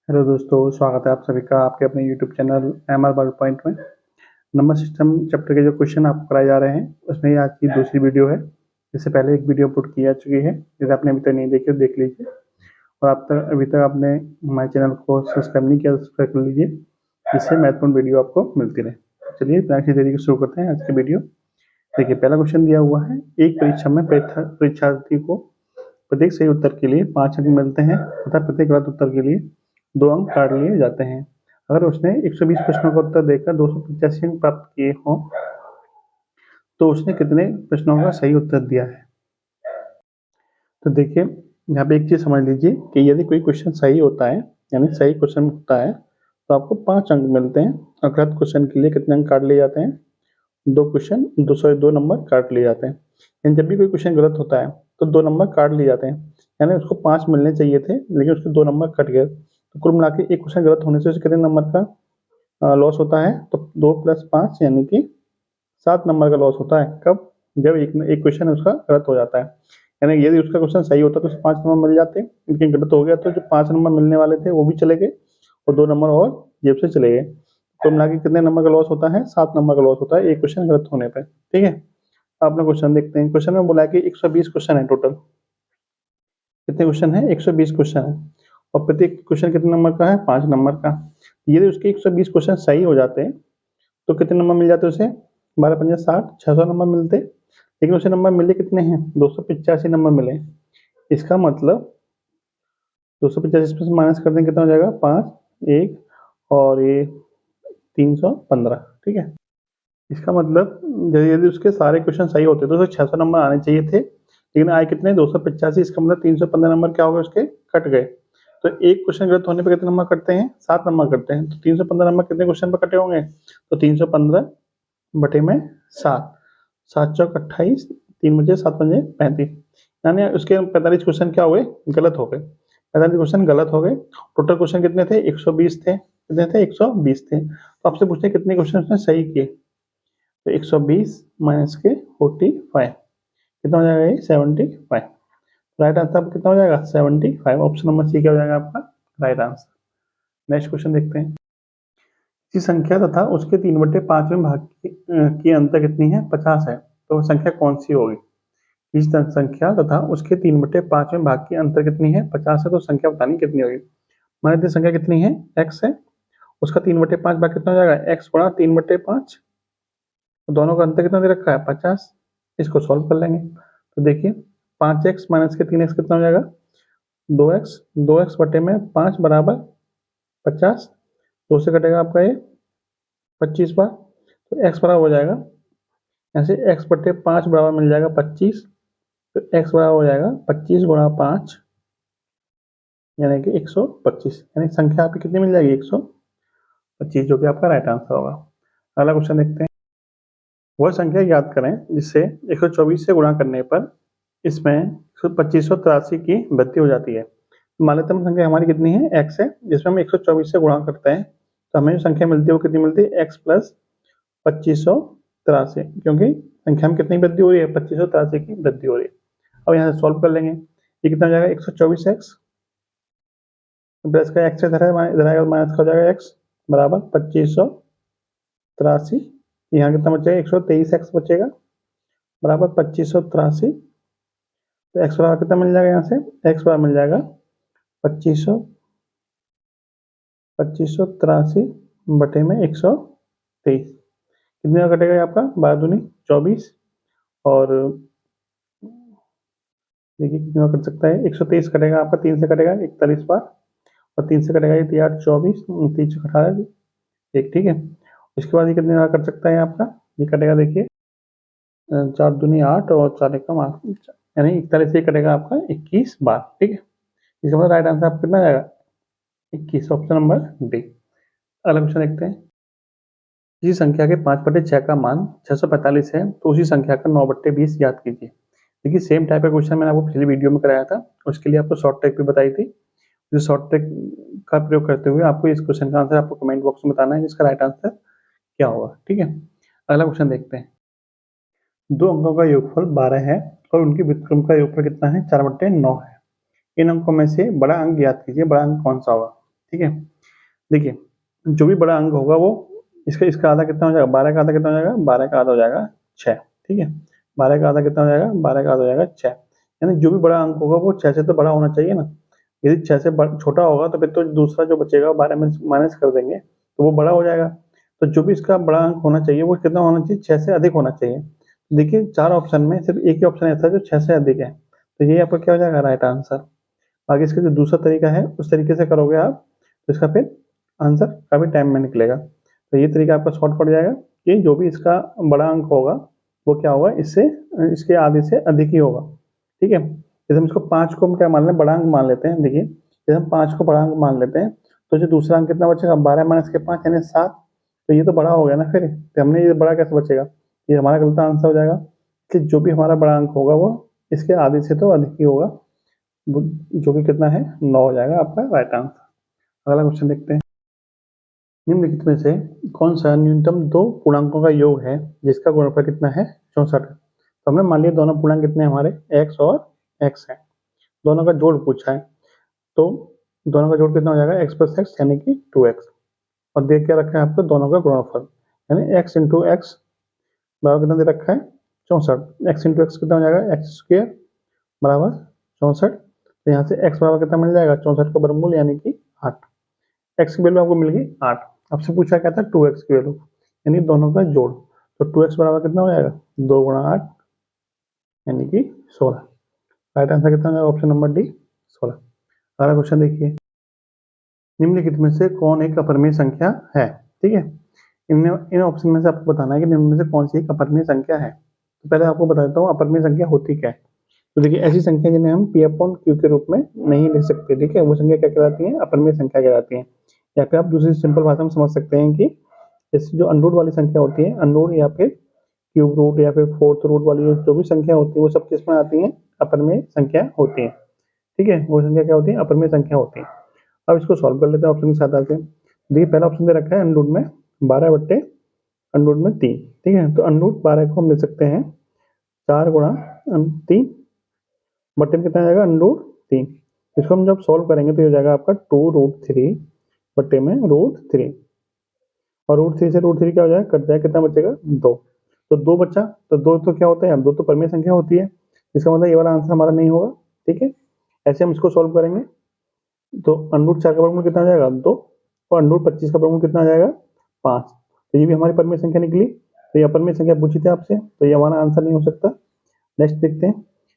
Hello दोस्तों, स्वागत है आप सभी का आपके अपने YouTube channel MR ball point में। नंबर सिस्टम चैप्टर के जो क्वेश्चन आपको कराए जा रहे हैं उसमें ये आज की दूसरी वीडियो है। इससे पहले एक वीडियो पुट की जा चुकी है, यदि आपने अभी तक नहीं देखी तो देख लीजिए। और आप तक अभी तक आपने हमारे चैनल को सब्सक्राइब नहीं किया तो सब्सक्राइब कर लीजिए, जिससे महत्वपूर्ण वीडियो आपको मिलती रहे। चलिए बिना किसी देरी के शुरू करते हैं आज की वीडियो। देखिए, पहला क्वेश्चन दिया हुआ है, एक परीक्षा में परीक्षार्थी को प्रत्येक सही उत्तर के लिए 5 अंक मिलते हैं तथा प्रत्येक गलत उत्तर के लिए 2 अंक काट लिए जाते हैं। अगर उसने 120 प्रश्नों का उत्तर देकर 285 अंक प्राप्त किए हों तो उसने कितने प्रश्नों का सही उत्तर दिया है। तो देखिए, यहाँ पे एक चीज समझ लीजिए कि यदि कोई क्वेश्चन सही होता है, यानी सही क्वेश्चन होता है, तो आपको 5 अंक मिलते हैं। और गलत क्वेश्चन के लिए कितने अंक काट लिए जाते हैं? 2 नंबर काट लिए जाते हैं। यानी जब भी कोई क्वेश्चन गलत होता है तो 2 नंबर काट लिए जाते हैं। यानी उसको 5 मिलने चाहिए थे, लेकिन उसके 2 नंबर कट गए। तो कुल मिला के एक क्वेश्चन गलत होने से उसे कितने नंबर का लॉस होता है? तो 2 + 5 यानी कि 7 नंबर का लॉस होता है। कब? जब एक क्वेश्चन उसका गलत हो जाता है। यानी यदि उसका क्वेश्चन सही होता तो उसे 5 नंबर मिल जाते, लेकिन गलत हो गया तो जो 5 नंबर मिलने वाले थे वो भी चले गए और 2 नंबर और जेब से चले गए। तो मिला के कितने नंबर का लॉस होता है? 7 नंबर का लॉस होता है एक क्वेश्चन गलत होने पर। ठीक है, अपना क्वेश्चन देखते हैं। क्वेश्चन में बोला है कि 120 क्वेश्चन है टोटल। कितने क्वेश्चन है? 120 क्वेश्चन है। और प्रत्येक क्वेश्चन कितने नंबर का है? 5 नंबर का। यदि उसके 120 क्वेश्चन सही हो जाते तो कितने नंबर मिल जाते उसे? 12 पंजे 60, 600 नंबर मिलते। लेकिन उसे नंबर मिले कितने हैं? 285 नंबर मिले। इसका मतलब 285 में से माइनस कर दें, कितना हो जाएगा? 5, 1 और ये 315। ठीक है, इसका मतलब यदि उसके सारे क्वेश्चन सही होते तो उसे 600 नंबर आने चाहिए थे, लेकिन आए कितने? 285। इसका मतलब 315 नंबर क्या हो गए उसके? कट गए। तो एक क्वेश्चन गलत होने पर कितने नंबर कटते हैं? 7 नंबर कटते हैं। तो 315 नंबर कितने क्वेश्चन पर कटे होंगे? तो 315 बटे में 7, 7 चौक 28, 3 बजे 7 पंजे 35। यानी उसके 45 क्वेश्चन क्या हुए? गलत हो गए। 45 क्वेश्चन गलत हो गए। टोटल क्वेश्चन कितने थे? 120 थे। कितने थे? 120 थे। तो आपसे पूछते हैं कितने क्वेश्चन उसने सही किए। तो 120 माइनस के 45 कितना हो जाएगा? ये 75। राइट आंसर कितना हो जाएगा? 75। ऑप्शन नंबर सी क्या हो जाएगा आपका राइट आंसर। नेक्स्ट क्वेश्चन देखते हैं। की संख्या तथा उसके 3/5 भाग की अंतर कितनी है? 50 है। तो संख्या कौन सी होगी? इस संख्या तथा उसके 3/5 भाग की अंतर कितनी है? 50 है। तो संख्या बतानी कितनी होगी। मान लीजिए संख्या कितनी है? x है। उसका 3/5 भाग कितना हो जाएगा? x गुणा 3/5। तो दोनों का अंतर कितना दे रखा है? 50। इसको सॉल्व कर लेंगे। तो देखिए, 5x माइनस के 3x कितना हो जाएगा? 2x। 2x बटे में 5 बराबर 50। 2 से कटेगा आपका ये 25 बार। तो x बराबर हो जाएगा, ऐसे x बटे 5 बराबर मिल जाएगा 25। तो x बराबर हो जाएगा 25 गुणा 5 यानी कि 125। यानी संख्या आपकी कितनी मिल जाएगी? 125, जो कि आपका राइट आंसर होगा। अगला क्वेश्चन देखते हैं। वह संख्या याद करें जिससे 124 से गुणा करने पर इसमें 2583 की वृद्धि हो जाती है। तो मान लेते हैं संख्या हमारी कितनी है? x है, जिसमें हम 124 से गुणा करते हैं तो हमें जो संख्या मिलती है वो कितनी मिलती है? x प्लस 2583, क्योंकि संख्या में कितनी वृद्धि हो रही है? 2583 की वृद्धि हो रही है। अब यहाँ से सॉल्व कर लेंगे। ये कितना हो जाएगा? 124x प्लस का x इधर है, इधर आएगा माइनस का हो जाएगा x बराबर 2583। यहाँ कितना बचेगा? 123x बचेगा बराबर 2583। तो x बराबर कितना मिल जाएगा? यहाँ से x बराबर मिल जाएगा 2583 बटे में 123। कितने का कटेगा आपका? 12 दूनी 24। और देखिए कितना कट सकता है? 123 कटेगा आपका, 3 से कटेगा 41 बार, और 3 से कटेगा ये 3 8 24, 3 18 एक। ठीक है, उसके बाद ये कितने का कट सकता है आपका? ये कटेगा देखिए 4 दूनी 8 और 4 एकम 8, यानी 41 से कटेगा आपका 21 बार। ठीक है, इसका मतलब राइट आंसर आपका कितना जाएगा? 21, ऑप्शन नंबर डी। अगला क्वेश्चन देखते हैं। किसी संख्या के 5/6 का मान 645 है तो उसी संख्या का 9/20 याद कीजिए। देखिए, सेम टाइप का क्वेश्चन मैंने आपको पिछली वीडियो में कराया था, उसके लिए आपको शॉर्ट ट्रिक भी बताई थी। जो शॉर्ट ट्रिक का प्रयोग करते हुए आपको इस क्वेश्चन का आंसर आपको कमेंट बॉक्स में बताना है जिसका राइट आंसर क्या होगा। ठीक है, अगला क्वेश्चन देखते हैं। 2 अंकों का योगफल 12 है और उनकी व्युत्क्रम का योगफल कितना है? 4/9 है। इन अंकों में से बड़ा अंक याद कीजिए, बड़ा अंक कौन सा होगा? ठीक है। देखिए जो भी बड़ा अंक होगा वो इसका इसका आधा कितना हो जाएगा, 12 का आधा कितना हो जाएगा, 12 का आधा हो जाएगा 6, ठीक है। 12 का आधा कितना हो जाएगा, 12 का आधा हो जाएगा 6। यानी जो भी बड़ा अंक होगा वो 6 से तो बड़ा होना चाहिए ना। यदि 6 से छोटा होगा तो फिर तो दूसरा जो बचेगा 12 में माइनस कर देंगे तो वो बड़ा हो जाएगा। तो जो भी इसका बड़ा अंक होना चाहिए वो कितना होना चाहिए, 6 से अधिक होना चाहिए। देखिए 4 ऑप्शन में सिर्फ एक ही ऑप्शन ऐसा है जो 6 से अधिक है, तो ये आपका क्या हो जाएगा, राइट आंसर। आगे इसका जो दूसरा तरीका है उस तरीके से करोगे आप तो इसका फिर आंसर काफी टाइम में निकलेगा। तो ये तरीका आपका शॉर्ट पड़ जाएगा कि जो भी इसका बड़ा अंक होगा वो क्या होगा, इससे इसके आधे से अधिक ही होगा, ठीक है। जैसे हम इसको 5 को हम क्या मान लें, बड़ा अंक मान लेते हैं। देखिए जैसे हम 5 को बड़ा अंक मान लेते हैं तो जो दूसरा अंक कितना बचेगा, 12 माइनस के 5 यानी 7। तो ये तो बड़ा हो गया ना, फिर तो हमने ये बड़ा कैसे बचेगा, ये हमारा गलत आंसर हो जाएगा कि जो भी हमारा बड़ा अंक होगा वो इसके आधे से तो अधिक ही होगा, जो कि कितना है, 9 हो जाएगा आपका राइट आंसर। अगला क्वेश्चन देखते हैं। निम्नलिखित में से कौन सा न्यूनतम दो पूर्णांकों का योग है जिसका गुणनफल कितना है, 64। तो हमने मान लिया दोनों पूर्णांक कितने हमारे x और x है, दोनों का जोड़ पूछा है। तो दोनों का जोड़ कितना हो जाएगा, x प्लस एक्स यानी कि 2x, और देख क्या रखा है आपको, दोनों का गुणनफल यानी x इंटू एक्स बराबर कितना दे रखा है, 64। x इंटू एक्स कितना हो जाएगा, एक्स स्क्वायर बराबर 64। तो यहाँ से x बराबर कितना मिल जाएगा, 64 का वर्गमूल यानी कि 8। x की वैल्यू आपको मिल गई 8। आपसे पूछा क्या था, 2x की वैल्यू यानी दोनों का जोड़। तो 2x बराबर कितना हो जाएगा, 2 गुणा 8 यानी कि 16। राइट आंसर कितना हो जाएगा, ऑप्शन नंबर डी 16। अगला क्वेश्चन देखिए। निम्नलिखित में से कौन एक अपरिमेय संख्या है, ठीक है। इन ऑप्शन में से आपको बताना है कि निम्न में से कौन सी एक अपरिमेय संख्या है। तो पहले आपको बता देता हूँ अपरिमेय संख्या होती क्या है। तो देखिए ऐसी संख्या जिन्हें हम p अपॉन q के रूप में नहीं लिख सकते, ठीक है, वो संख्या क्या कहलाती है, अपरिमेय संख्या कहलाती है। या फिर आप दूसरी सिंपल भाषा में समझ सकते हैं कि जैसे जो अनरूट वाली संख्या होती है, अनरूट या फिर क्यूब रूट या फिर फोर्थ रूट वाली जो भी संख्या होती है वो सब किसमें आती है, अपरिमेय संख्या होती है, ठीक है। वो संख्या क्या होती है, अपरिमेय संख्या होती है। अब इसको सॉल्व कर लेते हैं ऑप्शन के साथ आके। देखिए पहला ऑप्शन दे रखा है अनरूट में 12 बट्टे अनरूट में 3, ठीक है। तो अनरूट 12 को हम लिख सकते हैं 4 गुणा 3 बट्टे में कितना आ जाएगा, अनरूट 3। इसको हम जब सॉल्व करेंगे तो ये हो जाएगा आपका 2√3 बट्टे में √3, और √3 से √3 क्या हो जाएगा, कट जाएगा, कितना बचेगा 2। तो 2 बचा, तो 2 तो क्या होता है, 2 तो परिमेय संख्या होती है, इसका मतलब ये वाला आंसर हमारा नहीं होगा, ठीक है। ऐसे हम इसको सॉल्व करेंगे तो √4 का वर्गमूल कितना हो जाएगा, 2, और √25 का वर्गमूल कितना आ जाएगा, 5। तो ये भी हमारी परिमेय संख्या निकली। तो ये अपरिमेय संख्या पूछी थी आपसे, तो ये हमारा आंसर नहीं हो सकता। नेक्स्ट देखते हैं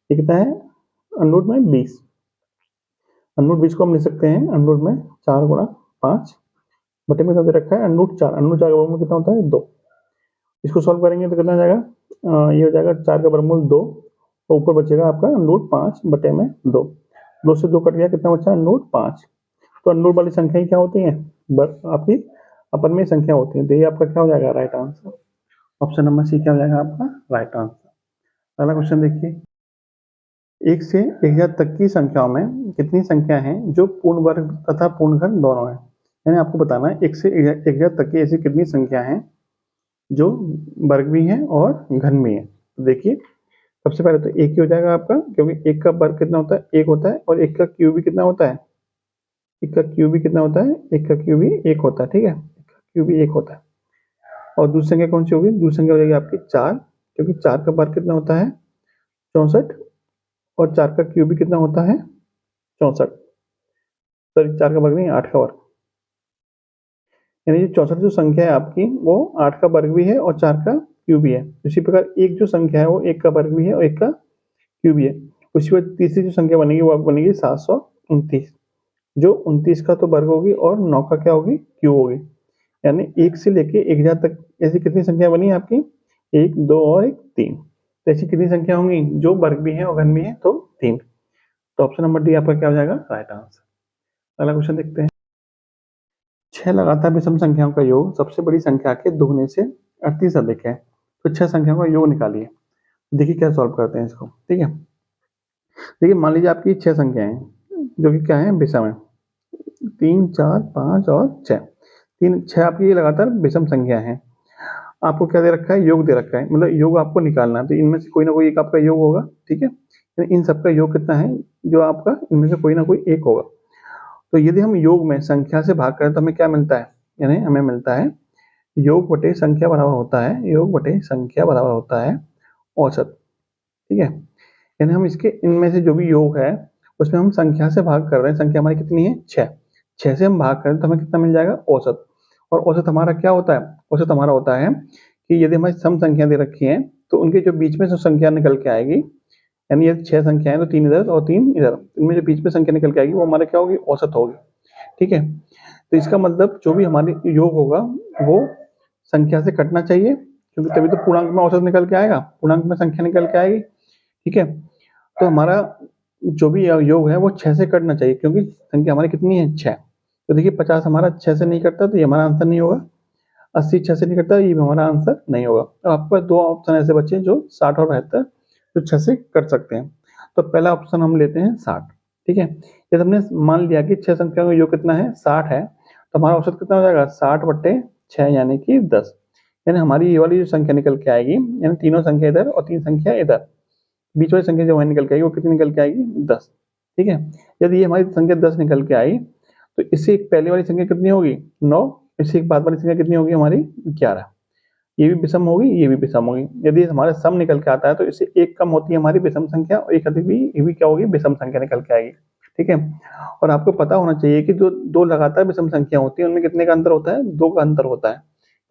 ये कितना है, अनरूट में 20। अनरूट 20 को हम लिख सकते हैं अनरूट में 4 गुणा 5 बटे में दे रखा है अनरूट 4। अनरूट 4 का वर्गमूल कितना होता है, 2। इसको सॉल्व करेंगे तो कितना आ जाएगा, ये हो जाएगा 4 का वर्गमूल 2, और ऊपर बचेगा आपका √5 बटे में 2। 2 से 2 कट गया, कितना बचा, √5। तो अनरूट वाली संख्या क्या होती है, आपकी अपरिमेय संख्या होती है। तो ये आपका क्या हो जाएगा, right answer. Option number C क्या हो जाएगा आपका राइट आंसर। अगला क्वेश्चन देखिए। 1 से 1000 तक की संख्याओं में कितनी संख्या हैं जो पूर्ण वर्ग तथा पूर्ण घन दोनों हैं। यानी आपको बताना है 1 से 1000 तक की ऐसी कितनी संख्या हैं जो वर्ग भी हैं और घन भी हैं। तो देखिए सबसे पहले तो 1 ही हो जाएगा आपका, क्योंकि 1 का वर्ग कितना होता है, 1 होता है, और 1 का क्यूब भी कितना होता है, 1 का क्यूब भी कितना होता है, 1 का क्यूब भी 1 होता है, ठीक है, 1 का क्यूब भी 1 होता है। और दूसरी संख्या कौन सी होगी, दूसरी संख्या हो जाएगी आपकी 4, क्योंकि 4 का वर्ग कितना होता है, 64, और 4 का क्यूब भी कितना होता है, 64। सॉरी 4 का वर्ग नहीं, 8 का वर्ग। यानी जो 64 जो संख्या है आपकी वो 8 का वर्ग भी है और 4 का क्यूब भी है। इसी प्रकार एक जो संख्या है वो 1 का वर्ग भी है और 1 का क्यूब भी है। उसके बाद तीसरी जो संख्या बनेगी वो बनेगी 729, जो 29 का तो वर्ग होगी और 9 का क्या होगी, क्यूब होगी। यानी 1 से लेके 1000 तक ऐसी कितनी संख्या बनी आपकी, 1, 2 और 1, 3। तो ऐसी कितनी संख्या होंगी जो वर्ग भी है और घन भी है, तो 3। तो ऑप्शन नंबर डी आपका क्या हो जाएगा, राइट आंसर। अगला क्वेश्चन देखते हैं। 6 लगातार विषम संख्याओं का योग सबसे बड़ी संख्या के दुगने से 38 अधिक है। तो 6 संख्याओं का योग निकालिए। देखिए क्या सॉल्व करते हैं इसको, ठीक है। देखिए मान लीजिए आपकी 6 संख्याएं हैं जो कि क्या है, विषम है, 3, 4, 5 और 6। 6 आपकी लगातार विषम संख्या है। आपको क्या दे रखा है, योग दे रखा है, मतलब योग आपको निकालना है। तो इनमें से कोई ना कोई एक आपका योग होगा, ठीक है। इन सबका योग कितना है, जो आपका इनमें से कोई ना कोई एक होगा। तो यदि हम योग में संख्या से भाग करें तो हमें क्या मिलता है, यानी हमें मिलता है योग बटे संख्या बराबर होता है, योग बटे संख्या बराबर होता है औसत। ठीक है, यानी हम इसके इनमें से जो भी योग है उसमें हम संख्या से भाग कर रहे हैं। संख्या हमारी कितनी है, 6। 6 से हम भाग करें तो हमें कितना मिल जाएगा, औसत। और औसत हमारा क्या होता है, औसत हमारा होता है कि यदि हमारी सम संख्या दे रखी है तो उनके जो बीच में जो संख्या निकल के आएगी, यानी ये 6 संख्या है तो 3 इधर और 3 इधर, इनमें जो बीच में संख्या निकल के आएगी वो हमारे क्या होगी, औसत होगी। ठीक है, तो इसका मतलब जो भी हमारे योग होगा वो संख्या से कटना चाहिए, क्योंकि तभी तो पूर्णांक में औसत निकल के आएगा, पूर्णांक में संख्या निकल के आएगी। ठीक है, तो हमारा जो भी योग है वो 6 से कटना चाहिए, क्योंकि संख्या हमारी कितनी है, 6। तो देखिए 50 हमारा 6 से नहीं कटता तो ये हमारा आंसर नहीं होगा। 80 6 से नहीं कटता, ये भी हमारा आंसर नहीं होगा। तो आपके पास दो ऑप्शन ऐसे बचे जो 60 और 72 जो 6 से कट सकते हैं। तो पहला ऑप्शन हम लेते हैं 60। ठीक है, यदि हमने मान लिया कि 6 संख्या का योग कितना है, 60 है, तो हमारा औसत कितना हो जाएगा, 60 बट्टे 6 यानी कि 10। यानी हमारी ये वाली जो संख्या निकल के आएगी, यानी तीनों संख्या इधर और 3 संख्या इधर, बीच वाली संख्या जो वहां निकल के आएगी वो कितनी निकल के आएगी, 10। ठीक है, यदि ये हमारी संख्या 10 निकल के आई तो इससे एक पहले वाली संख्या कितनी होगी, 9। इससे एक बाद वाली संख्या कितनी होगी हमारी, 11। ये भी विषम होगी, ये भी विषम होगी। यदि हमारा सम निकल के आता है तो इससे एक कम होती है हमारी विषम संख्या और एक अधिक भी, ये भी क्या होगी, विषम संख्या निकल के आएगी। ठीक है, और आपको पता होना चाहिए कि जो दो लगातार विषम संख्या होती है उनमें कितने का अंतर होता है, 2 का अंतर होता है।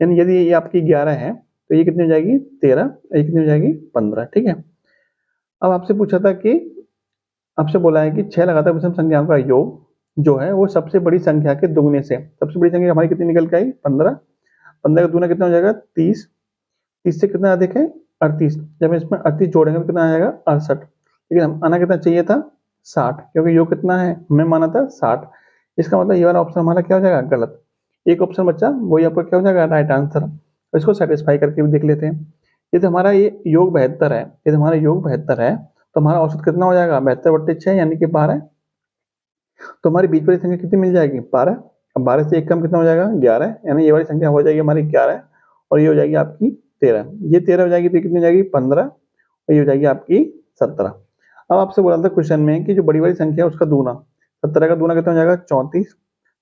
यानी यदि ये आपकी 11 है तो ये कितनी हो जाएगी, 13, ये कितनी हो जाएगी, 15। ठीक है, अब आपसे पूछा था कि आपसे बोला है कि 6 लगातार विषम संख्याओं का योग जो है वो सबसे बड़ी संख्या के दुगने से, सबसे बड़ी संख्या हमारी कितनी निकल के आई, 15। 15 का दुगना कितना हो जाएगा, 30। 30 से कितना अधिक है, 38। जब इसमें 38 जोड़ेंगे तो कितना आ जाएगा, 68। लेकिन आना कितना चाहिए था, 60, क्योंकि योग कितना है, हमने माना था 60। इसका मतलब ये वाला ऑप्शन हमारा क्या हो जाएगा, गलत। एक ऑप्शन बच्चा वही आपका क्या हो जाएगा, राइट आंसर। इसको सेटिस्फाई करके भी देख लेते हैं। यदि हमारा ये योग 72 है, यदि हमारा योग 72 है तो हमारा औसत कितना हो जाएगा, 72 बट्टे 6 यानी कि 12। तो हमारी बीच वाली संख्या कितनी मिल जाएगी, 12। अब 12 से एक कम कितना हो जाएगा, 11। यानी ये वाली संख्या हो जाएगी हमारी 11 और ये हो जाएगी आपकी 13। ये 13 हो जाएगी तो कितनी हो जाएगी, 15 और ये हो जाएगी आपकी 17। अब आपसे बोला था क्वेश्चन में कि जो बड़ी वाली संख्या है उसका दूना, 17 का दूना कितना हो जाएगा, 34।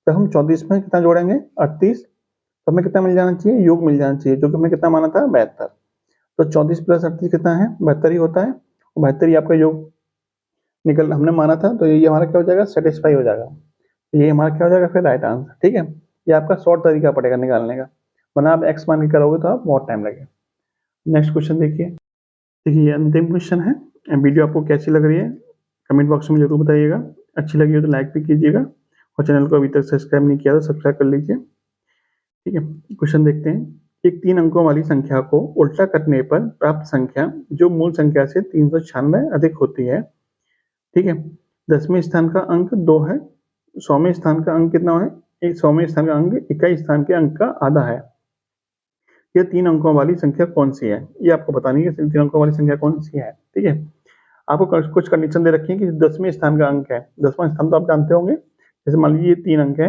तो हम 34 में कितना जोड़ेंगे, 38। तो हमें कितना मिल जाना चाहिए, योग मिल जाना चाहिए, जो कि हमें कितना माना था, 72। तो 34 प्लस 38 कितना है, 72 ही होता है। 72 ही आपका योग निकल हमने माना था, तो ये हमारा क्या हो जाएगा, सेटिस्फाई हो जाएगा। ये हमारा क्या हो जाएगा फिर, राइट आंसर। ठीक है, ये आपका शॉर्ट तरीका पड़ेगा निकालने का, वरना आप एक्स मान के करोगे तो आप बहुत टाइम लगेगा। नेक्स्ट क्वेश्चन देखिए। देखिए अंतिम क्वेश्चन है। वीडियो आपको कैसी लग रही है कमेंट बॉक्स में जरूर बताइएगा। अच्छी लगी हो तो लाइक भी कीजिएगा और चैनल को अभी तक सब्सक्राइब नहीं किया तो सब्सक्राइब कर लीजिए। ठीक है, क्वेश्चन देखते हैं। एक 3 अंकों वाली संख्या को उल्टा करने पर प्राप्त संख्या जो मूल संख्या से 396 अधिक होती है। ठीक है, 10वें स्थान का अंक 2 है, 100वें स्थान का अंक कितना है, 100वें स्थान का अंक इकाई स्थान के अंक का आधा है। यह 3 अंकों वाली संख्या कौन सी है, ये आपको बतानी है 3 अंकों वाली संख्या कौन सी है। ठीक है, आपको कुछ कंडीशन दे रखी है कि 10वें स्थान का अंक है। 10वां स्थान तो आप जानते होंगे, जैसे मान लीजिए ये 3 अंक है,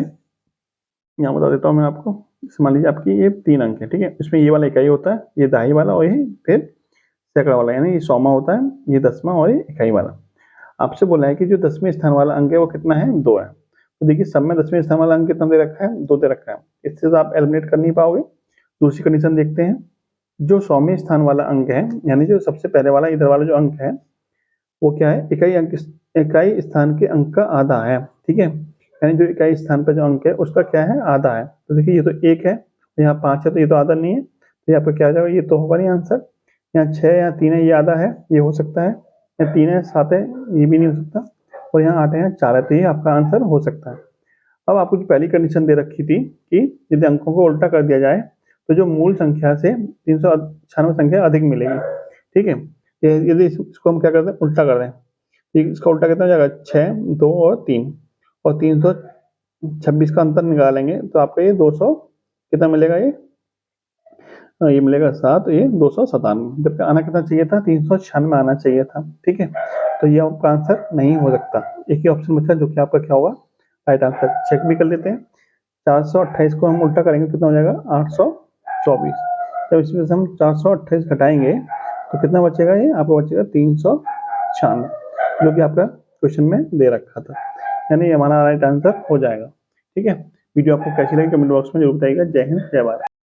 यहाँ बता देता हूँ मैं आपको। जैसे मान लीजिए आपकी ये 3 अंक है, ठीक है, इसमें ये वाला इकाई होता है, ये दहाई वाला और ये फिर सैकड़ा वाला, यानी ये 100वां होता है, ये 10वां और ये इकाई वाला। आपसे बोला है कि जो 10वें स्थान वाला अंक है वो कितना है, 2 है। तो देखिए सब में 10वें स्थान वाला अंक कितना दे रखा है, 2 दे रखा है। इससे तो आप एलिमिनेट कर नहीं पाओगे। दूसरी कंडीशन देखते हैं, जो 100वें स्थान वाला अंक है, यानी जो सबसे पहले वाला इधर वाला जो अंक है वो क्या है, इकाई स्थान के अंक का आधा है। ठीक है, यानी जो इकाई स्थान पर जो अंक है उसका क्या है, आधा है। तो देखिए ये तो 1 है, यहाँ 5 है, तो ये तो आधा नहीं है, तो यहाँ पर क्या आ जाएगा, ये तो होगा नहीं आंसर। यहाँ 6 या 3 है, ये आधा है, ये हो सकता है। यहाँ 3 है, 7 है, ये भी नहीं हो सकता। और यहाँ 8 है, 4 है, तो ये आपका आंसर हो सकता है। अब आपको जो पहली कंडीशन दे रखी थी कि यदि अंकों को उल्टा कर दिया जाए तो जो मूल संख्या से 396 संख्या अधिक मिलेगी। ठीक है, यदि इसको हम क्या करते हैं, उल्टा कर दें, इसका उल्टा कितना हो जाएगा, 6, 2 और 3, और 326 का अंतर निकालेंगे तो आपका ये 200 कितना मिलेगा, ये मिलेगा 7, ये 297। जबकि आना कितना चाहिए था, 396 आना चाहिए था। ठीक है, तो ये आपका आंसर नहीं हो सकता। एक ही ऑप्शन बचा जो कि आपका क्या होगा, राइट आंसर। चेक भी कर लेते हैं। 428 को हम उल्टा करेंगे कितना हो जाएगा, 824। जब इसमें से हम 428 घटाएंगे तो कितना बचेगा, ये आपको बचेगा 396, जो कि आपका क्वेश्चन में दे रखा था। यानी हमारा राइट आंसर हो जाएगा। ठीक है, वीडियो आपको कैसी लगी कमेंट बॉक्स में जरूर बताइएगा। जय हिंद, जय भारत।